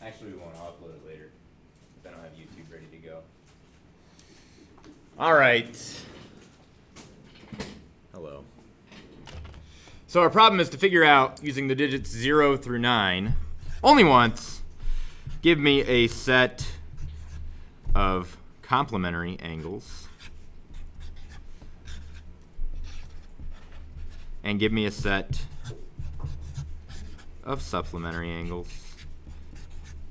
Actually, we won't upload it later. I don't have YouTube ready to go. All right. Hello. So our problem is to figure out, using the digits 0 through 9, only once, give me a set of complementary angles and give me a set of supplementary angles.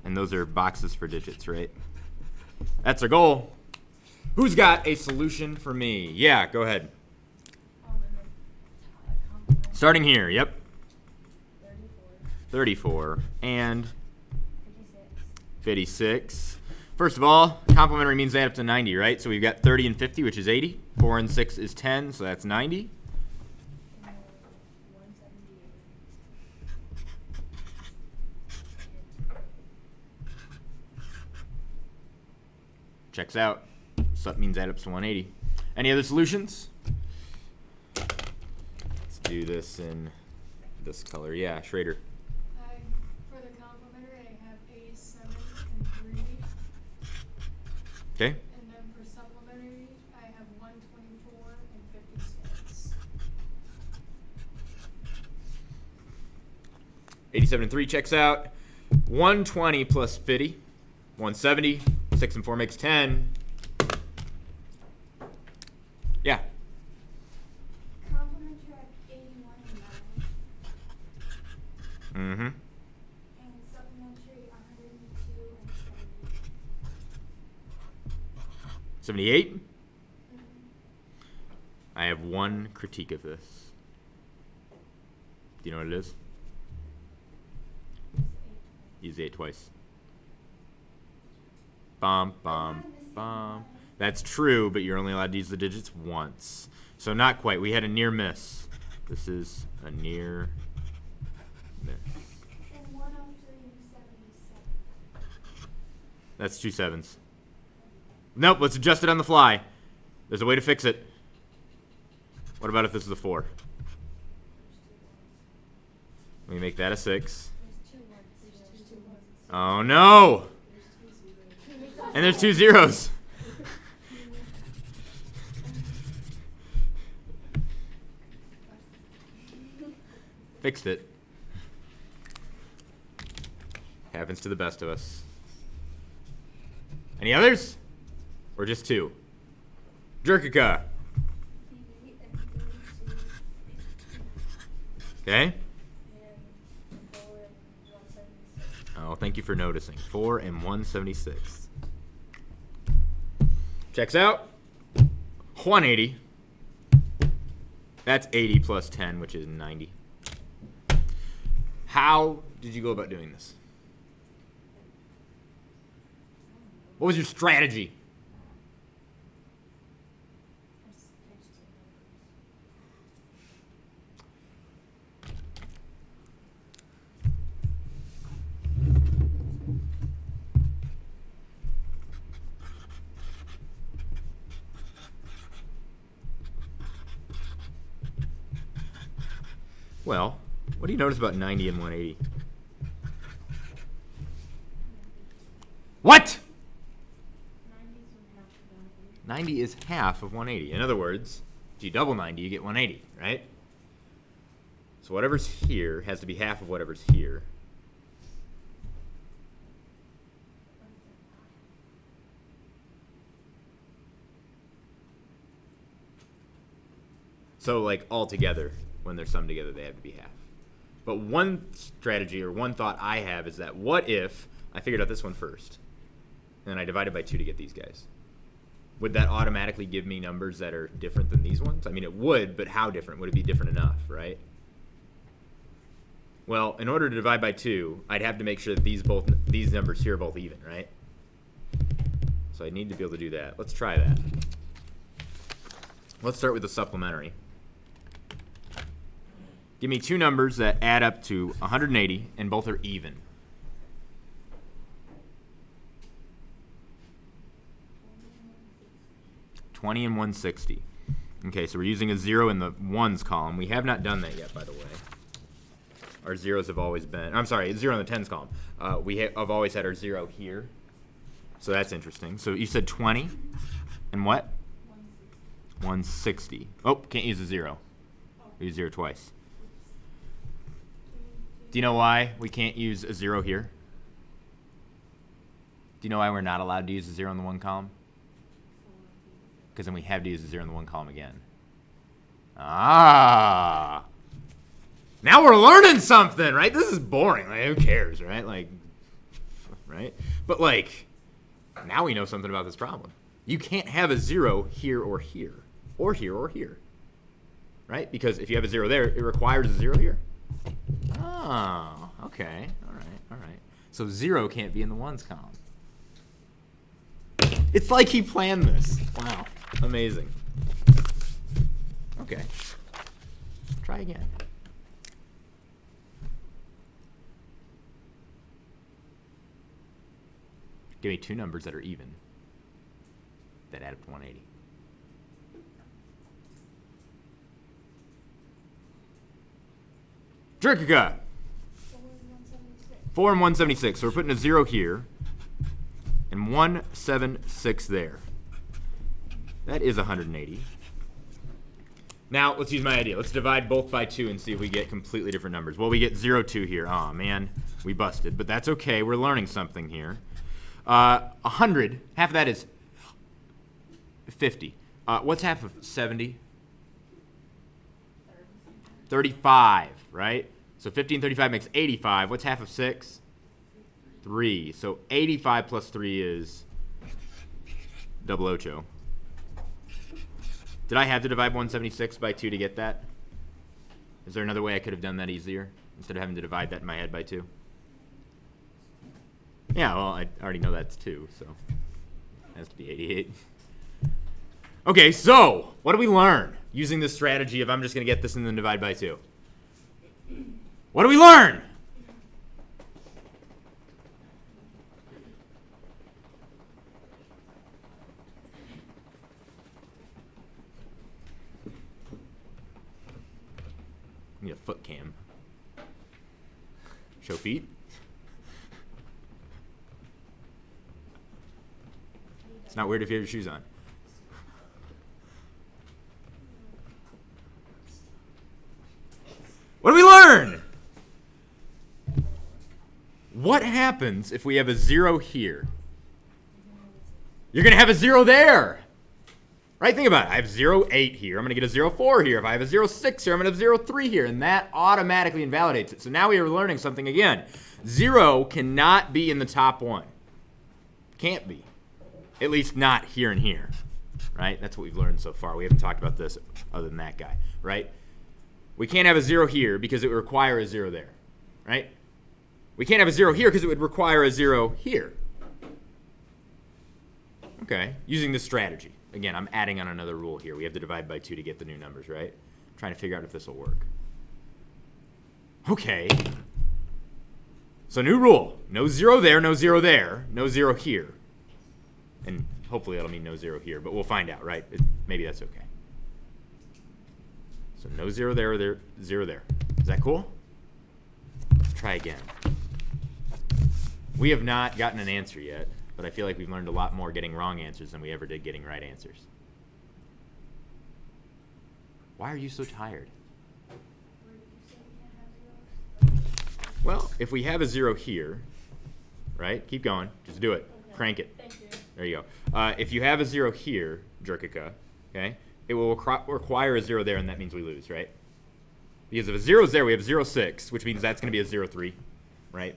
And those are boxes for digits, right? That's our goal. Who's got a solution for me? Yeah, go ahead. Starting here, yep. 34 and 56. First of all, complementary means they add up to 90, right? So we've got 30 and 50, which is 80. 4 and 6 is 10, so that's 90. Checks out. Sup means add up to 180. Any other solutions? Let's do this in this color. Yeah, Schrader. For the complementary, I have 87 and 3. Okay. And then for supplementary, I have 124 and 56. 87 and 3 checks out. 120 plus 50. 170. 6 and 4 makes 10. Yeah. Complementary, I have 81 and 9. Mm-hmm. And supplementary, 102 and 70. 78. Mm-hmm. I have one critique of this. Do you know what it is? Use 8 twice. Bum, bum, bum. That's true, but you're only allowed to use the digits once. So not quite. We had a near miss. This is a near miss. And 103 and 77. That's 2 sevens. Nope, let's adjust it on the fly. There's a way to fix it. What about if this is a 4? We make that a 6. Oh no! And there's 2 zeros. Fixed it. Happens to the best of us. Any others? Or just 2? Jerkica. Okay. Oh, thank you for noticing. 4 and 176. Checks out. 180. That's 80 plus 10, which is 90. How did you go about doing this? What was your strategy? Well, what do you notice about 90 and 180? What? 90 is half of 180. In other words, if you double 90, you get 180, right? So whatever's here has to be half of whatever's here. So like all together, when they're summed together, they have to be half. But one strategy or one thought I have is that what if I figured out this one first, and then I divided by 2 to get these guys? Would that automatically give me numbers that are different than these ones? I mean, it would, but how different? Would it be different enough, right? Well, in order to divide by 2, I'd have to make sure that these numbers here are both even, right? So I need to be able to do that. Let's try that. Let's start with the supplementary. Give me 2 numbers that add up to 180, and both are even. $20 and 160. Okay, so we're using a 0 in the ones column. We have not done that yet, by the way. our zeros have always been, I'm sorry, 0 in the tens column. We have always had our 0 here. So that's interesting. So you said 20 and what? 160. Oh, can't use a 0. Use 0 twice. Do you know why we can't use a 0 here? Do you know why we're not allowed to use a 0 in the one column? Because then we have to use a 0 in the one column again. Ah. Now we're learning something, right? This is boring. Like, who cares, right? Like, right? But like, now we know something about this problem. You can't have a 0 here or here, or here or here, right? Because if you have a 0 there, it requires a 0 here. Oh, okay. All right. So 0 can't be in the ones column. It's like he planned this. Wow. Amazing. Okay. Try again. Give me two numbers that are even that add up to 180. Dricka. 4 and 176. So we're putting a 0 here and 176 there. That is 180. Now, let's use my idea. Let's divide both by 2 and see if we get completely different numbers. Well, we get 0, 2 here. Oh, man, we busted. But that's okay. We're learning something here. 100, half of that is 50. What's half of 70? 35, right? So 50 and 35 makes 85. What's half of 6? 3. So 85 plus 3 is double ocho. Did I have to divide 176 by 2 to get that? Is there another way I could have done that easier instead of having to divide that in my head by 2? Yeah, well, I already know that's 2, so it has to be 88. Okay, so what do we learn using this strategy of I'm just going to get this and then divide by 2? What do we learn? Need a foot cam. Show feet. It's not weird if you have your shoes on. What do we learn? What happens if we have a 0 here? You're going to have a 0 there. Right? Think about it. I have 0, 8 here. I'm going to get a 0, 4 here. If I have a 0, 6 here, I'm going to have 0, 3 here. And that automatically invalidates it. So now we are learning something again. 0 cannot be in the top 1. Can't be. At least not here and here. Right? That's what we've learned so far. We haven't talked about this other than that guy. Right? We can't have a 0 here because it would require a 0 there. Right? We can't have a 0 here because it would require a 0 here. Okay. Using this strategy. Again, I'm adding on another rule here. We have to divide by 2 to get the new numbers, right? I'm trying to figure out if this will work. Okay. So new rule. No 0 there, no 0 there, no 0 here. And hopefully that'll mean no 0 here, but we'll find out, right? Maybe that's okay. So no 0 there or there, 0 there. Is that cool? Let's try again. We have not gotten an answer yet. But I feel like we've learned a lot more getting wrong answers than we ever did getting right answers. Why are you so tired? Well, if we have a 0 here, right? Keep going. Just do it. Okay. Crank it. Thank you. There you go. If you have a 0 here, Jerkica, okay, it will require a 0 there, and that means we lose, right? Because if a 0 is there, we have 0, 6, which means that's going to be a 0, 3, right?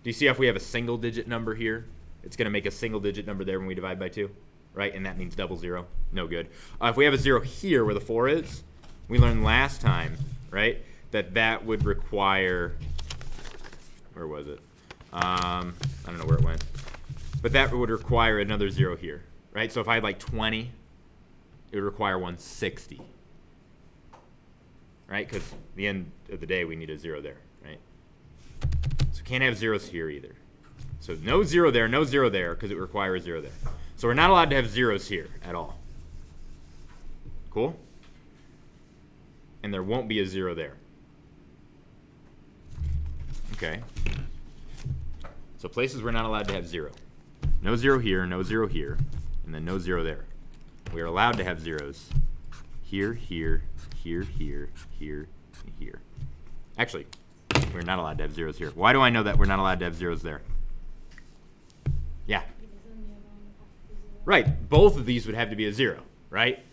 Do you see if we have a single-digit number here? It's going to make a single-digit number there when we divide by 2, right? And that means double 0. No good. If we have a 0 here where the 4 is, we learned last time, right, that would require, where was it? I don't know where it went. But that would require another 0 here, right? So if I had like 20, it would require 160, right? Because at the end of the day, we need a 0 there, right? So can't have zeros here either. So no 0 there, no 0 there, because it requires a 0 there. So we're not allowed to have zeros here at all. Cool? And there won't be a 0 there. Okay. So places we're not allowed to have 0. No 0 here, no 0 here, and then no 0 there. We are allowed to have zeros here, here, here, here, here, and here. Actually, we're not allowed to have zeros here. Why do I know that we're not allowed to have zeros there? Yeah. Right. Both of these would have to be a 0, right?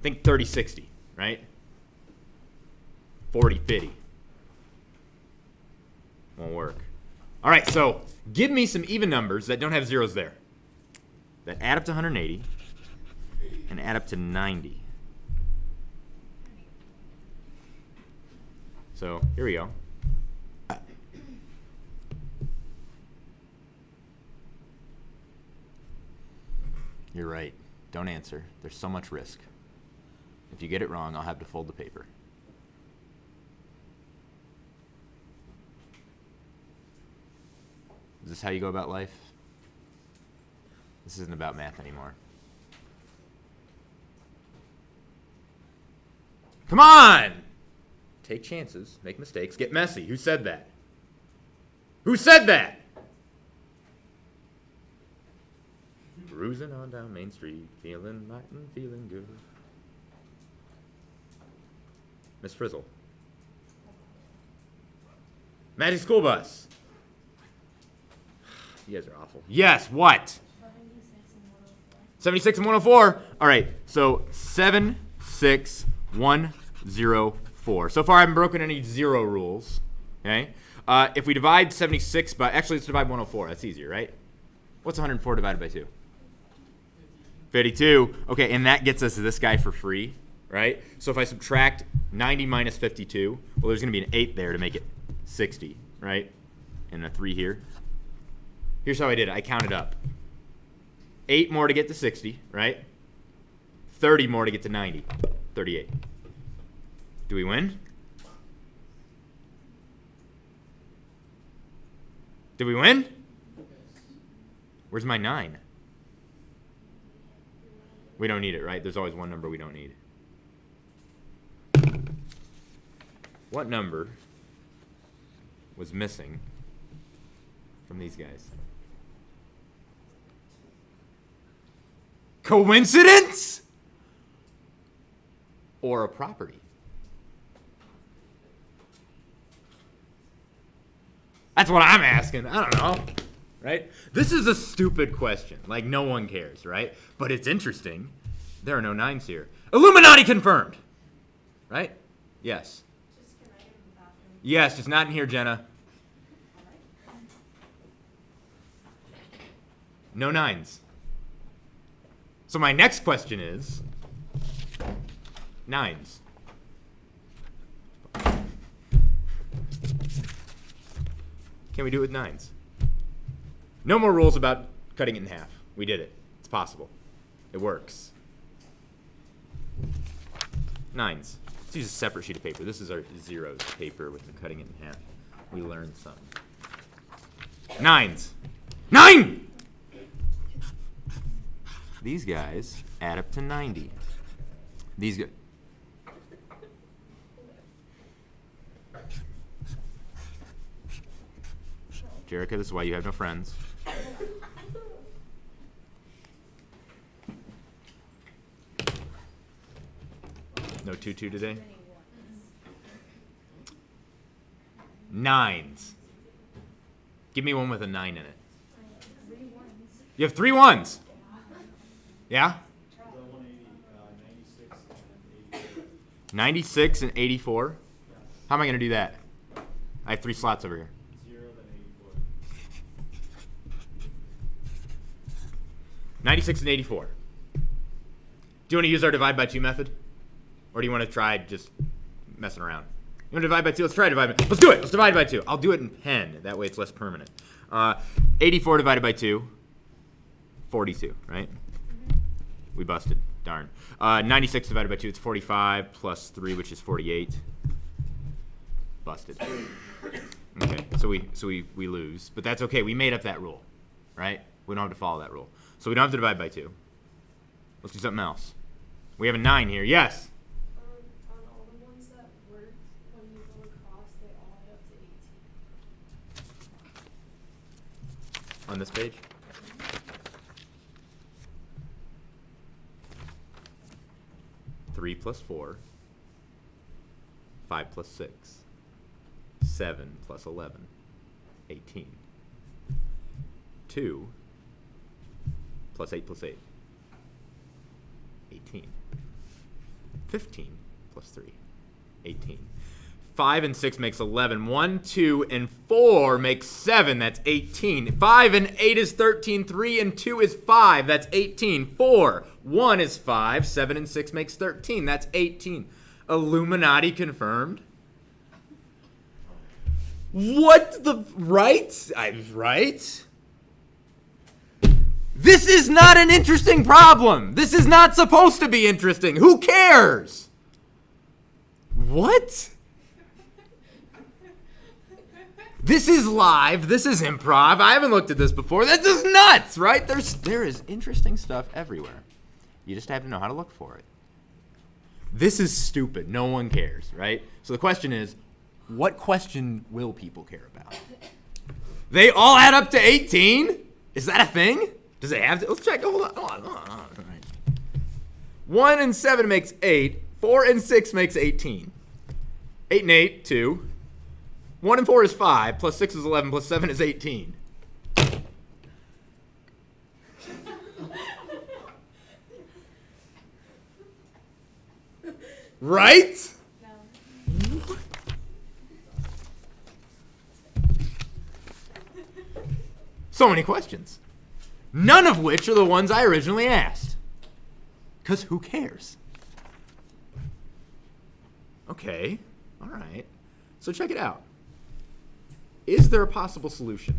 Think 30, 60, right? 40, 50. Won't work. All right, so give me some even numbers that don't have zeros there, that add up to 180 and add up to 90. So here we go. You're right. Don't answer. There's so much risk. If you get it wrong, I'll have to fold the paper. Is this how you go about life? This isn't about math anymore. Come on! Take chances, make mistakes, get messy. Who said that? Who said that? Cruising on down Main Street, feeling light and feeling good. Miss Frizzle. Magic School Bus. You guys are awful. Yes, what? 76 and 104. All right, so 76104. So far, I haven't broken any 0 rules. Okay. If we divide 76 by, actually, let's divide 104. That's easier, right? What's 104 divided by 2? 52. Okay, and that gets us this guy for free, right? So if I subtract 90 minus 52, well, there's going to be an 8 there to make it 60, right? And a 3 here. Here's how I did it. I counted up. 8 more to get to 60, right? 30 more to get to 90. 38. Do we win? Did we win? Where's my 9? We don't need it, right? There's always one number we don't need. What number was missing from these guys? Coincidence? Or a property? That's what I'm asking. I don't know. Right? This is a stupid question. Like, no one cares, right? But it's interesting. There are no 9s here. Illuminati confirmed. Right? Yes. Yes, just not in here, Jenna. No 9s. So my next question is 9s. Can we do it with 9s? No more rules about cutting it in half. We did it. It's possible. It works. 9s. Let's use a separate sheet of paper. This is our zeros paper with the cutting it in half. We learned something. 9s. 9! These guys add up to 90. These guys. Jerica, this is why you have no friends. No 2-2 today? 9s. Give me one with a 9 in it. You have 3 1s. Yeah? 96 and 84. How am I going to do that? I have 3 slots over here. 0 then 84. 96 and 84. Do you want to use our divide by 2 method? Or do you want to try just messing around? You want to divide by 2? Let's try divide by 2. Let's do it. Let's divide by 2. I'll do it in pen. That way it's less permanent. 84 divided by 2. 42, right? We busted. Darn. 96 divided by 2, it's 45 plus 3, which is 48. Busted. Okay, so we lose. But that's okay. We made up that rule, right? We don't have to follow that rule. So we don't have to divide by 2. Let's do something else. We have a 9 here. Yes? On all the ones that worked, when you go across, they all add up to on this page? Three plus 4, 5 plus 6, 7 plus 11, 18. 2 plus 8 plus 8, 18. 15 plus 3, 18. 5 and 6 makes 11. 1, 2, and 4 makes 7. That's 18. 5 and 8 is 13. 3 and 2 is 5. That's 18. 4, 1 is 5. 7 and 6 makes 13. That's 18. Illuminati confirmed. What the... Right? Right? This is not an interesting problem. This is not supposed to be interesting. Who cares? What? This is live. This is improv. I haven't looked at this before. That's just nuts, right? There is interesting stuff everywhere. You just have to know how to look for it. This is stupid. No one cares, right? So the question is, what question will people care about? They all add up to 18? Is that a thing? Does it have to? Let's check. Hold on. All right. 1 and 7 makes 8. 4 and 6 makes 18. 8 and 8, 2. 1 and 4 is 5. Plus 6 is 11. Plus 7 is 18. Right? No. So many questions. None of which are the ones I originally asked. Because who cares? Okay. All right. So check it out. Is there a possible solution?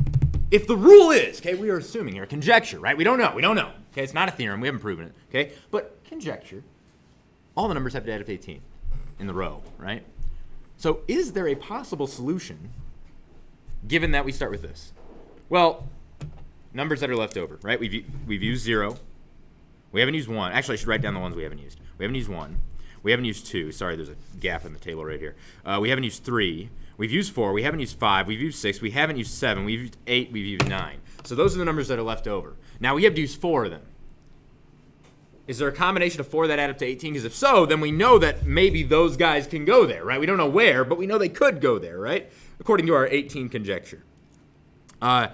If the rule is, okay, we are assuming here, conjecture, right? We don't know. Okay, it's not a theorem. We haven't proven it. Okay? But conjecture, all the numbers have to add up to 18 in the row, right? So is there a possible solution given that we start with this? Well, numbers that are left over, right? We've used 0. We haven't used 1. Actually, I should write down the ones we haven't used. We haven't used 1. We haven't used 2. Sorry, there's a gap in the table right here. We haven't used 3. We've used 4. We haven't used 5. We've used 6. We haven't used 7. We've used 8. We've used 9. So those are the numbers that are left over. Now we have to use 4 of them. Is there a combination of 4 that add up to 18? Because if so, then we know that maybe those guys can go there, right? We don't know where, but we know they could go there, right? According to our 18 conjecture. Why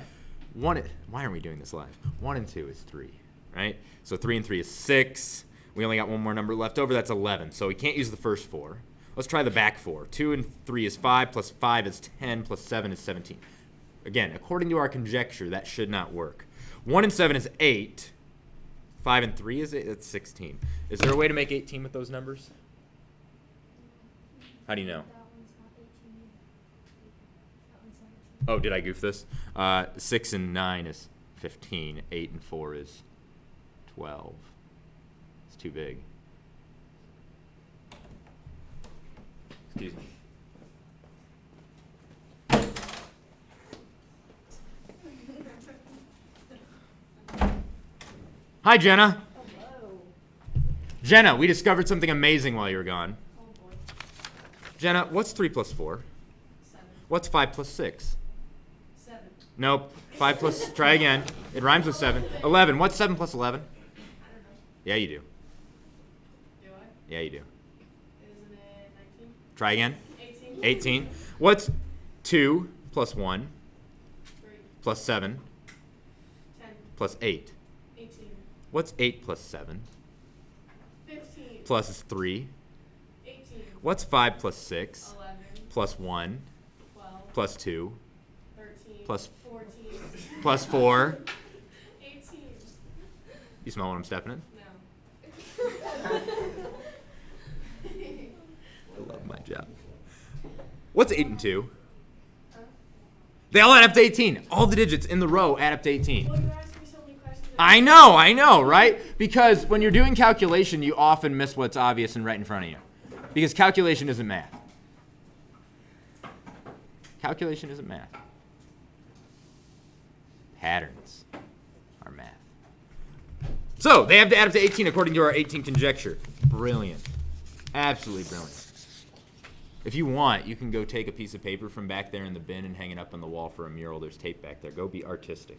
aren't we doing this live? 1 and 2 is 3, right? So 3 and 3 is 6. We only got one more number left over. That's 11. So we can't use the first 4. Let's try the back 4. 2 and 3 is 5, plus 5 is 10, plus 7 is 17. Again, according to our conjecture, that should not work. 1 and 7 is 8. 5 and 3 is 8. That's 16. Is there a way to make 18 with those numbers? How do you know? That one's not 18 either. That one's 17. Oh, did I goof this? 6 and 9 is 15. 8 and 4 is 12. It's too big. Excuse me. Hi, Jenna. Hello. Jenna, we discovered something amazing while you were gone. Oh boy. Jenna, what's 3 plus 4? 7. What's 5 plus 6? 7. Nope. 5 plus, try again. It rhymes with 7. 11. What's 7 plus 11? I don't know. Yeah, you do. Do I? Yeah, you do. Isn't it 19? Try again. 18? 18. What's 2 plus 1 3. plus 7 10. plus 8? 18. What's 8 plus 7 15. plus 3? 18. What's 5 plus 6 11. plus 1 12. plus 2 13. plus 14. plus 4? 18. You smell what I'm stepping in? No. I love my job. What's 8 and 2? Huh? They all add up to 18. All the digits in the row add up to 18. Well, you're asking me so many questions. I know, right? Because when you're doing calculation, you often miss what's obvious and right in front of you. Because calculation isn't math. Calculation isn't math. Patterns are math. So, they have to add up to 18 according to our 18 conjecture. Brilliant. Absolutely brilliant. If you want, you can go take a piece of paper from back there in the bin and hang it up on the wall for a mural. There's tape back there. Go be artistic.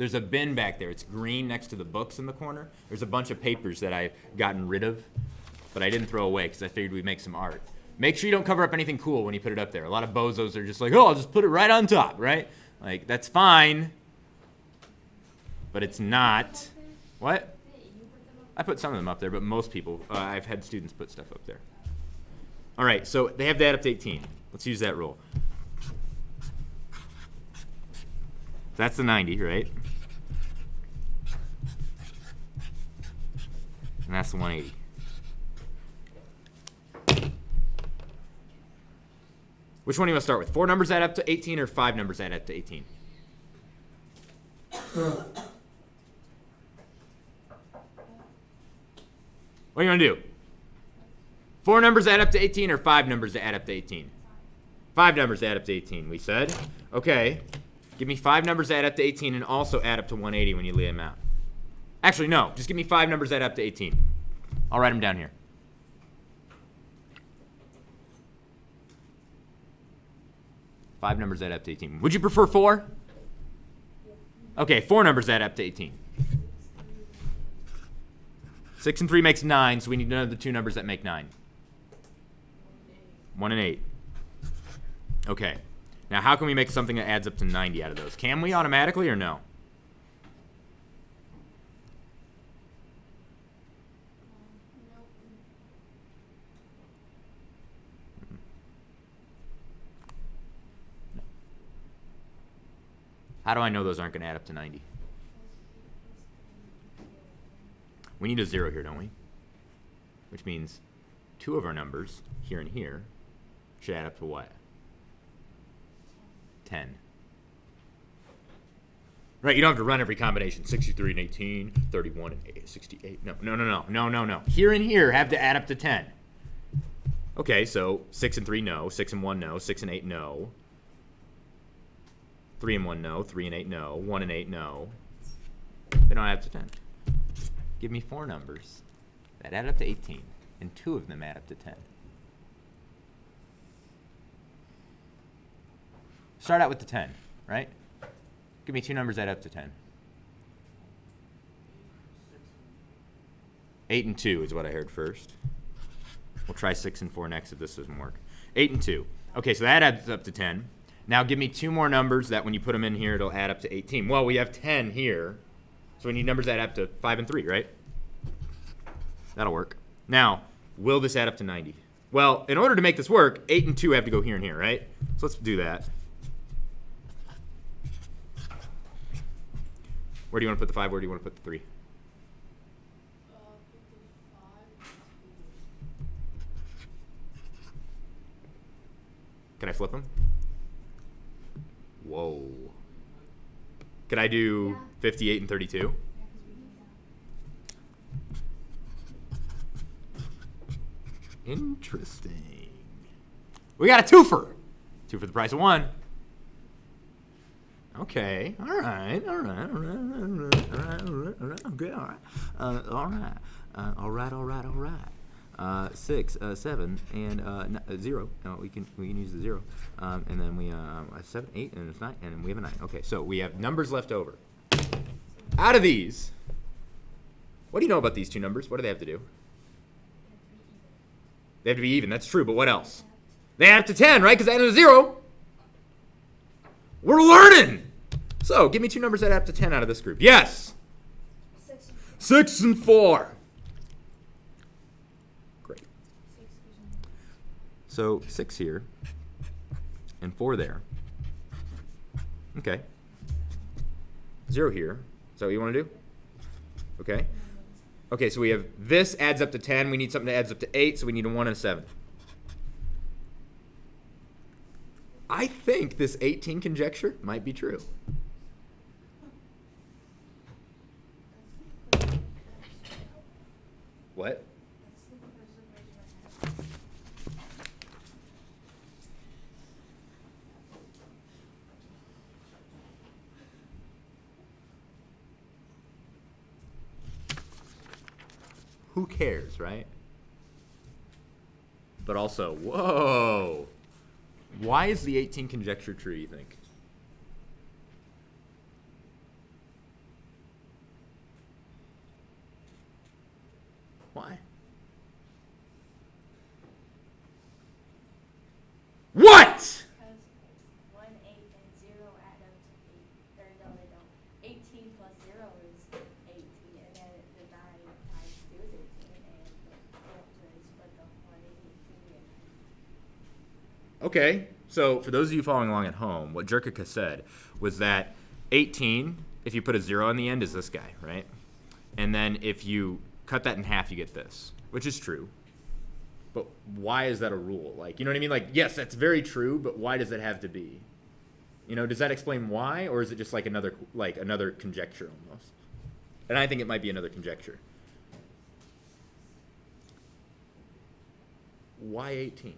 There's a bin back there. It's green next to the books in the corner. There's a bunch of papers that I've gotten rid of, but I didn't throw away because I figured we'd make some art. Make sure you don't cover up anything cool when you put it up there. A lot of bozos are just like, oh, I'll just put it right on top, right? Like, that's fine, but it's not. What? I put some of them up there, but most people, I've had students put stuff up there. All right, so they have to add up to 18. Let's use that rule. That's the 90, right? And that's the 180. Which one do you want to start with? 4 numbers add up to 18 or 5 numbers add up to 18? What do you want to do? 4 numbers add up to 18 or 5 numbers add up to 18? 5 numbers add up to 18, we said. Okay. Give me 5 numbers add up to 18 and also add up to 180 when you lay them out. Actually, no. Just give me 5 numbers add up to 18. I'll write them down here. Five numbers add up to 18. Would you prefer 4? Okay, 4 numbers add up to 18. 6 and 3 makes 9, so we need to know the 2 numbers that make 9. 1 and 8. Okay. Now, how can we make something that adds up to 90 out of those? Can we automatically or no? How do I know those aren't going to add up to 90? We need a 0 here, don't we? Which means 2 of our numbers, here and here, should add up to what? 10. Right, you don't have to run every combination. 63 and 18, 31 and 68. No. Here and here have to add up to 10. Okay, so 6 and 3, no. 6 and 1, no. 6 and 8, no. 3 and 1, no. 3 and 8, no. 1 and 8, no. They don't add up to 10. Give me 4 numbers that add up to 18, and 2 of them add up to 10. Start out with the 10, right? Give me 2 numbers that add up to 10. 8 and 2 is what I heard first. We'll try 6 and 4 next if this doesn't work. 8 and 2. Okay, so that adds up to 10. Now give me 2 more numbers that when you put them in here, it'll add up to 18. Well, we have 10 here, so we need numbers that add up to 5 and 3, right? That'll work. Now, will this add up to 90? Well, in order to make this work, 8 and 2 have to go here and here, right? So let's do that. Where do you want to put the 5? Where do you want to put the 3? Can I flip them? Whoa. Can I do 58 and 32? Interesting. We got a twofer. 2 for the price of 1. Okay. All right. Okay. All right. 6, 7, and 0. No, we can use the 0. And then we 7, 8, and it's 9, and we have a 9. Okay, so we have numbers left over. Out of these, what do you know about these 2 numbers? What do they have to do? They have to be even. That's true, but what else? They add up to 10, right? Because they add a 0. We're learning. So give me 2 numbers that add up to 10 out of this group. Yes. 6 and 4. Great. So 6 here and 4 there. Okay. 0 here. Is that what you want to do? Okay. Okay, so we have this adds up to 10. We need something that adds up to 8, so we need a 1 and a 7. I think this 18 conjecture might be true. What? Who cares, right? But also, whoa. Why is the 18 conjecture true, you think? Why? What? Because 1, 8, and 0 add up to 8. Or no, they don't. 18 plus 0 is 18, and then the 9 times 2 is 18, and they split the 1 and 18. Okay, so for those of you following along at home, what Jerkica said was that 18, if you put a 0 on the end, is this guy, right? And then if you cut that in half, you get this, which is true. But why is that a rule? Like, you know what I mean? Like, yes, that's very true, but why does it have to be? You know, does that explain why, or is it just like another conjecture almost? And I think it might be another conjecture. Why 18?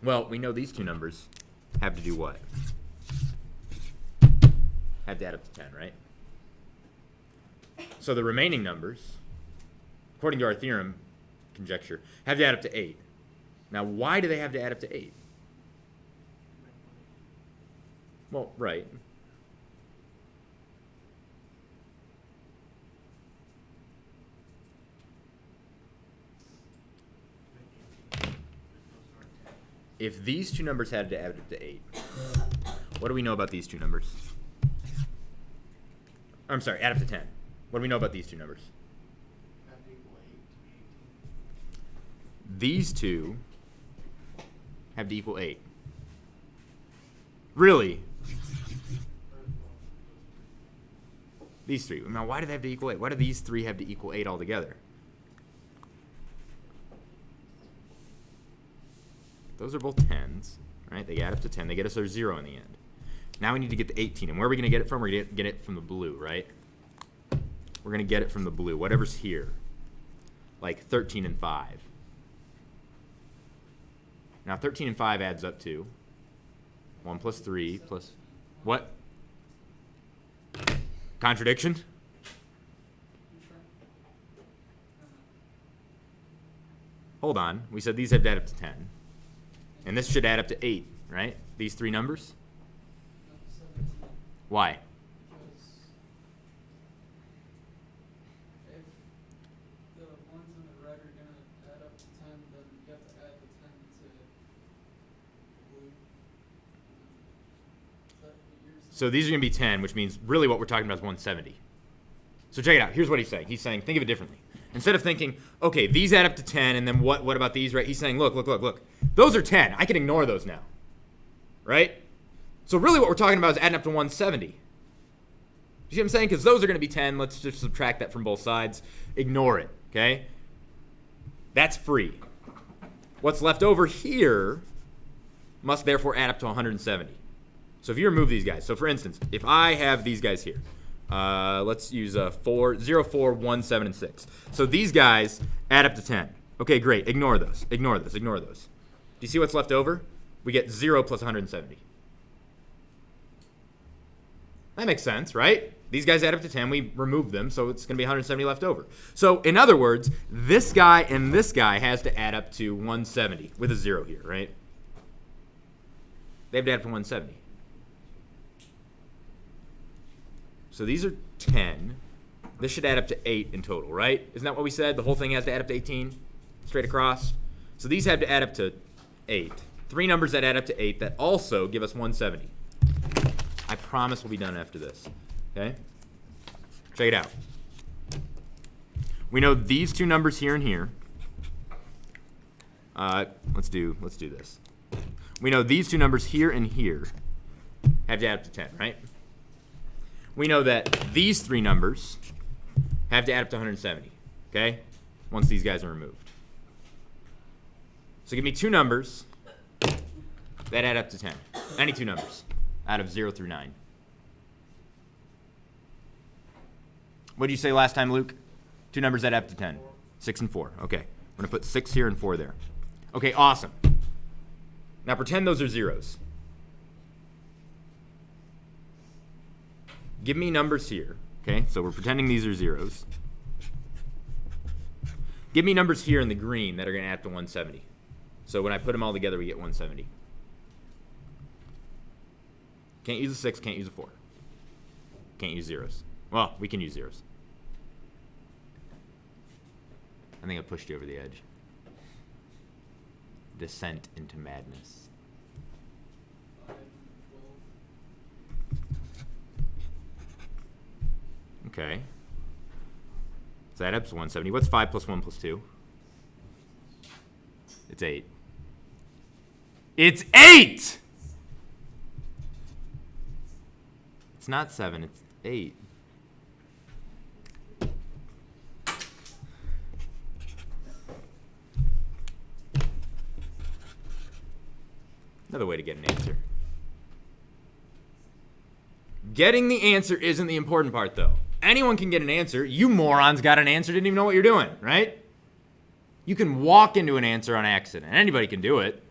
Well, we know these two numbers have to do what? Have to add up to 10, right? So the remaining numbers, according to our theorem, conjecture, have to add up to 8. Now, why do they have to add up to 8? Well, right. If these two numbers had to add up to 8, what do we know about these two numbers? I'm sorry, add up to 10. What do we know about these two numbers? Have to equal 8 to be 18. These two have to equal 8. Really? These three. Now, why do they have to equal 8? Why do these three have to equal 8 altogether? Those are both 10s, right? They add up to 10. They get us our 0 in the end. Now we need to get the 18. And where are we going to get it from? We're going to get it from the blue, right? We're going to get it from the blue, whatever's here, like 13 and 5. Now 13 and 5 adds up to 1 plus 3 plus what? Contradiction? Hold on. We said these have to add up to 10. And this should add up to 8, right? These three numbers? Why? Because if the ones in the red are going to add up to 10, then you have to add the 10 to blue. Is that what you're saying? So these are going to be 10, which means really what we're talking about is 170. So check it out. Here's what he's saying. He's saying, think of it differently. Instead of thinking, okay, these add up to 10, and then what about these, right? He's saying, look. Those are 10. I can ignore those now, right? So really what we're talking about is adding up to 170. You see what I'm saying? Because those are going to be 10. Let's just subtract that from both sides. Ignore it, okay? That's free. What's left over here must therefore add up to 170. So if you remove these guys, so for instance, if I have these guys here, let's use 0, 4, 1, 7, and 6. So these guys add up to 10. Okay, great. Ignore those. Do you see what's left over? We get 0 plus 170. That makes sense, right? These guys add up to 10. We remove them, so it's going to be 170 left over. So in other words, this guy and this guy has to add up to 170 with a 0 here, right? They have to add up to 170. So these are 10. This should add up to 8 in total, right? Isn't that what we said? The whole thing has to add up to 18 straight across. So these have to add up to 8. 3 numbers that add up to 8 that also give us 170. I promise we'll be done after this. Okay? Check it out. We know these two numbers here and here. Let's do this. We know these two numbers here and here have to add up to 10, right? We know that these three numbers have to add up to 170, okay? Once these guys are removed. So give me two numbers that add up to 10. Any two numbers out of 0 through 9. What did you say last time, Luke? Two numbers that add up to 10. 6 and 4. Okay. I'm going to put 6 here and 4 there. Okay, awesome. Now pretend those are zeros. Give me numbers here. Okay, so we're pretending these are zeros. Give me numbers here in the green that are going to add up to 170. So when I put them all together, we get 170. Can't use a 6, can't use a 4. Can't use zeros. Well, we can use zeros. I think I pushed you over the edge. Descent into madness. 5 and 12. Okay. So that adds 170. What's 5 plus 1 plus 2? It's 8. It's 8! It's not 7, it's 8. Another way to get an answer. Getting the answer isn't the important part, though. Anyone can get an answer. You morons got an answer, didn't even know what you're doing, right? You can walk into an answer on accident. Anybody can do it.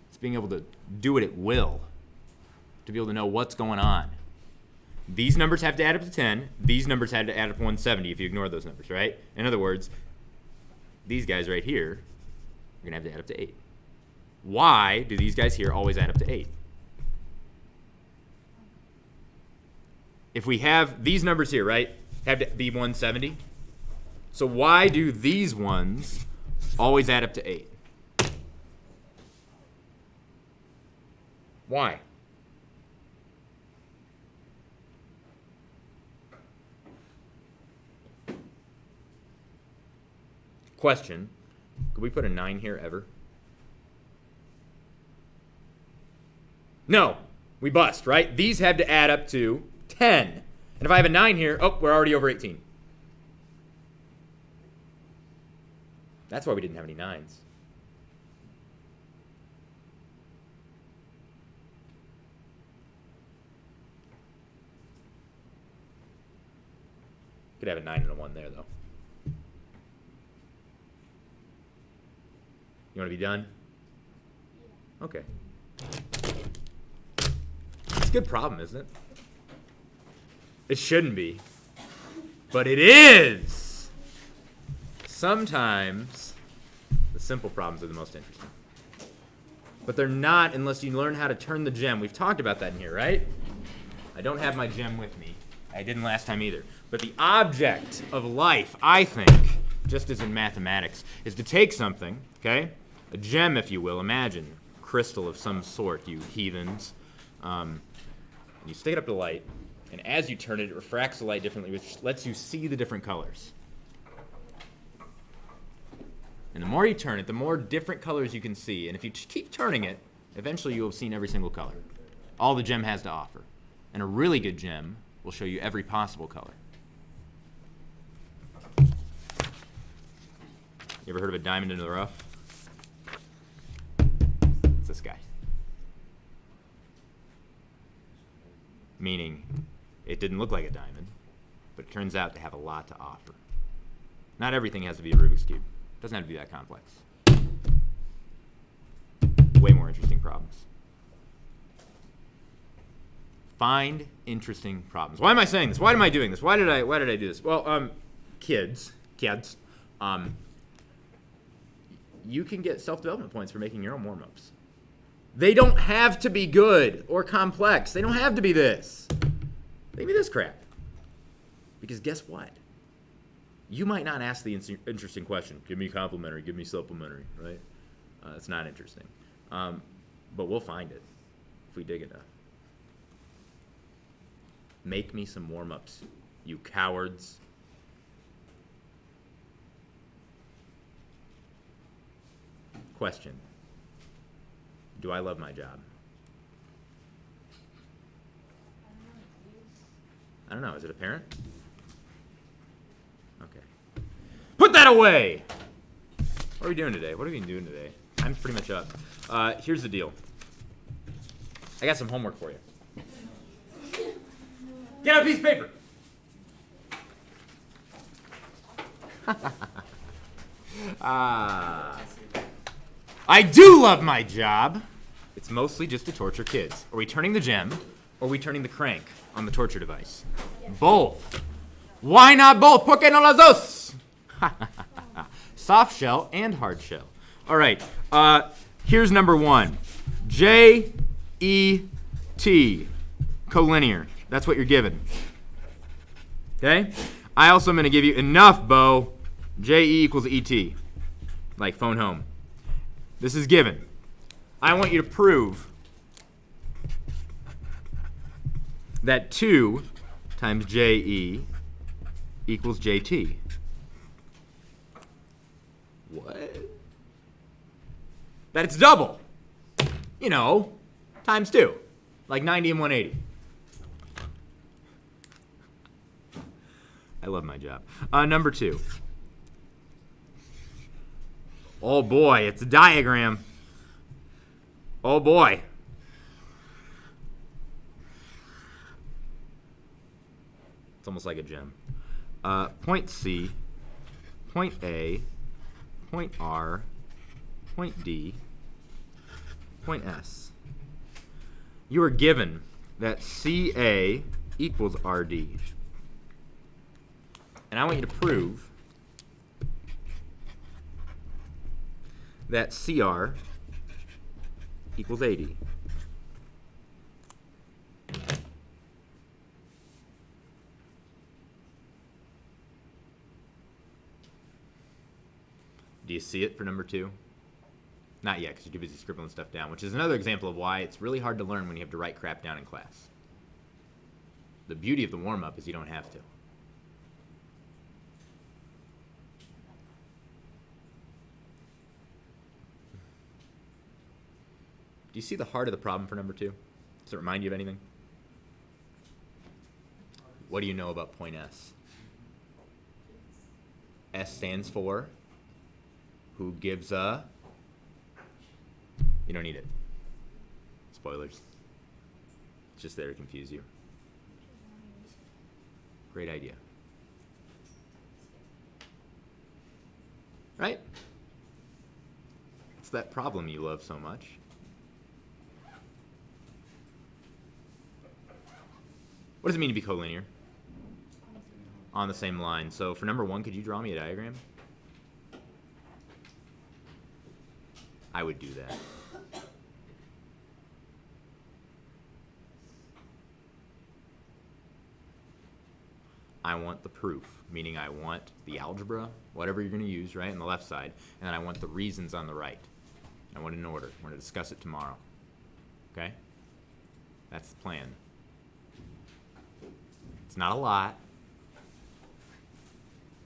It's being able to do it at will, to be able to know what's going on. These numbers have to add up to 10. These numbers have to add up to 170 if you ignore those numbers, right? In other words, these guys right here are going to have to add up to 8. Why do these guys here always add up to 8? If we have these numbers here, right, have to be 170. So why do these ones always add up to 8? Why? Question. Could we put a 9 here ever? No. We bust, right? These have to add up to 10. And if I have a 9 here, oh, we're already over 18. That's why we didn't have any 9s. Could have a 9 and a 1 there, though. You want to be done? Okay. It's a good problem, isn't it? It shouldn't be. But it is! Sometimes the simple problems are the most interesting. But they're not unless you learn how to turn the gem. We've talked about that in here, right? I don't have my gem with me. I didn't last time either. But the object of life, I think, just as in mathematics, is to take something, okay? A gem, if you will. Imagine crystal of some sort, you heathens. You stick it up to light, and as you turn it, it refracts the light differently, which lets you see the different colors. And the more you turn it, the more different colors you can see. And if you keep turning it, eventually you will have seen every single color. All the gem has to offer. And a really good gem will show you every possible color. You ever heard of a diamond in the rough? It's this guy. Meaning, it didn't look like a diamond, but it turns out to have a lot to offer. Not everything has to be a Rubik's Cube. It doesn't have to be that complex. Way more interesting problems. Find interesting problems. Why am I saying this? Why am I doing this? Why did I do this? Well, kids, you can get self-development points for making your own warm-ups. They don't have to be good or complex. They don't have to be this. They can be this crap. Because guess what? You might not ask the interesting question. Give me complimentary, give me supplementary, right? It's not interesting. But we'll find it if we dig enough. Make me some warm-ups, you cowards. Question. Do I love my job? I don't know. Is it apparent? Okay. Put that away! What are we doing today? What have we been doing today? I'm pretty much up. Here's the deal. I got some homework for you. Get out a piece of paper. I do love my job. It's mostly just to torture kids. Are we turning the gem, or are we turning the crank on the torture device? Yes. Both. Why not both? ¿Por qué no las dos? Soft shell and hard shell. All right. Here's number 1. J-E-T. Collinear. That's what you're given. Okay? I also am going to give you enough, Bo. JE equals ET. Like phone home. This is given. I want you to prove that 2 times JE equals JT. What? That it's double. You know, times 2. Like 90 and 180. I love my job. Number 2. Oh boy, it's a diagram. Oh boy. It's almost like a gem. Point C, point A, point R, point D, point S. You are given that CA equals RD. And I want you to prove that CR equals 80. Do you see it for number 2? Not yet, because you're too busy scribbling stuff down, which is another example of why it's really hard to learn when you have to write crap down in class. The beauty of the warm-up is you don't have to. Do you see the heart of the problem for number 2? Does it remind you of anything? What do you know about point S? S stands for who gives a... You don't need it. Spoilers. It's just there to confuse you. Great idea. Right? It's that problem you love so much. What does it mean to be collinear? On the same line. So for number 1, could you draw me a diagram? I would do that. I want the proof, meaning I want the algebra, whatever you're going to use, right, on the left side, and then I want the reasons on the right. I want it in order. We're going to discuss it tomorrow. Okay? That's the plan. It's not a lot.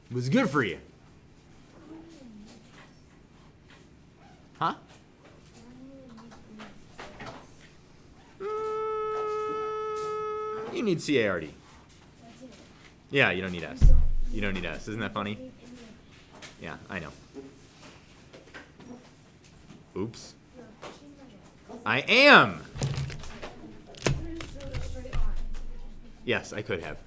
It was good for you. Huh? You need CARD. Yeah, you don't need S. You don't need S. Isn't that funny? Yeah, I know. Oops. I am. Yes, I could have.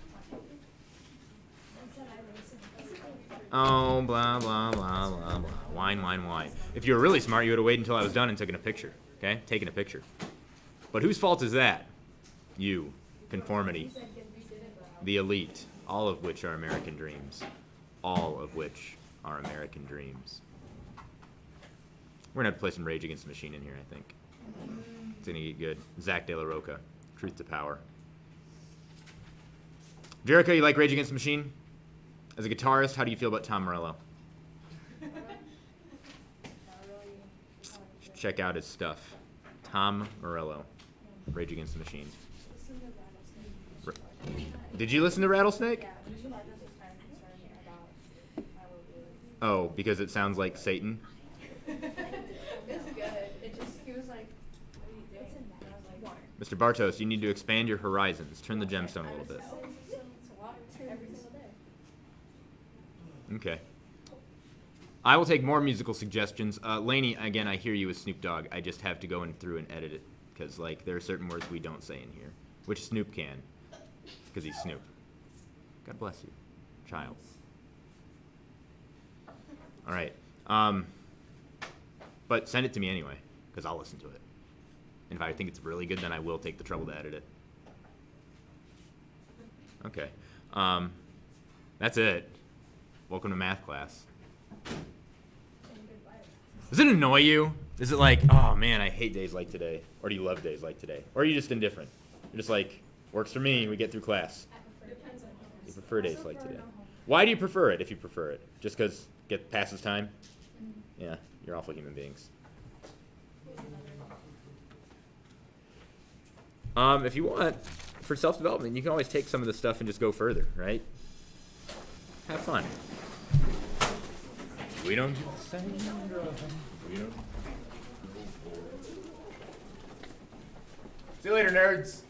Oh, blah, blah, blah, blah, blah. Wine, wine, wine. If you were really smart, you would have waited until I was done and taken a picture. Okay? Taken a picture. But whose fault is that? You. Conformity. The elite. All of which are American dreams. All of which are American dreams. We're going to have to play some Rage Against the Machine in here, I think. It's going to get good. Zach De La Roca. Truth to Power. Jericho, you like Rage Against the Machine? As a guitarist, how do you feel about Tom Morello? Check out his stuff. Tom Morello. Rage Against the Machine. Did you listen to Rattlesnake? Oh, because it sounds like Satan? It's good. He was like, what are you doing? And I was like, Mr. Bartos, you need to expand your horizons. Turn the gemstone a little bit. every single day. Okay. I will take more musical suggestions. Lainey, again, I hear you with Snoop Dogg. I just have to go in through and edit it. Because, like, there are certain words we don't say in here. Which Snoop can. Because he's Snoop. God bless you, child. All right. But send it to me anyway. Because I'll listen to it. And if I think it's really good, then I will take the trouble to edit it. Okay. That's it. Welcome to math class. Does it annoy you? Is it like, oh man, I hate days like today? Or do you love days like today? Or are you just indifferent? You're just like, works for me, we get through class. Depends on how You prefer days Also like for today. no home. Why do you prefer it if you prefer it? Just because get passes time? Mhm. Yeah, you're awful human beings. Here's another. If you want, for self-development, you can always take some of the stuff and just go further, right? Have fun. We don't do the same. We don't. See you later, nerds.